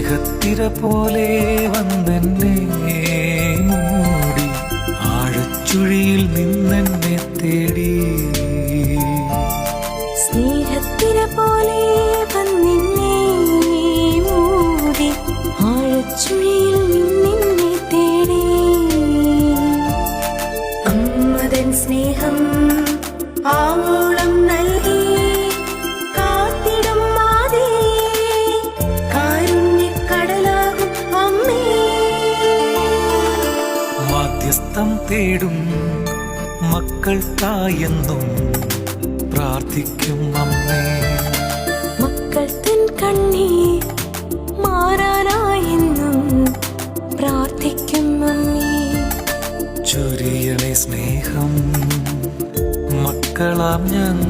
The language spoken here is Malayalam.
സ്നേഹത്തിര പോലെ വന്നെന്നെ മൂടി ആഴച്ചുഴിയിൽ നിന്നെന്നെ തേടി. സ്നേഹത്തിര പോലെ വന്നെന്നെ മൂടി ആഴച്ചുഴിയിൽ നിന്നെന്നെ തേടി. അമ്മതൻ സ്നേഹം ആവോളം നൽകി കാത്തിടും മാതേ, കാരുണ്യക്കടലാകും അമ്മേ. മാധ്യസ്ഥം തേടും മക്കൾക്കായെന്നും പ്രാർത്ഥിക്കും അമ്മേ. മക്കൾ തൻ കണ്ണീർ മാറാനായെന്നും പ്രാർത്ഥിക്കും അമ്മേ. ചൊരിയണേ സ്നേഹം മക്കളാം ഞങ്ങൾ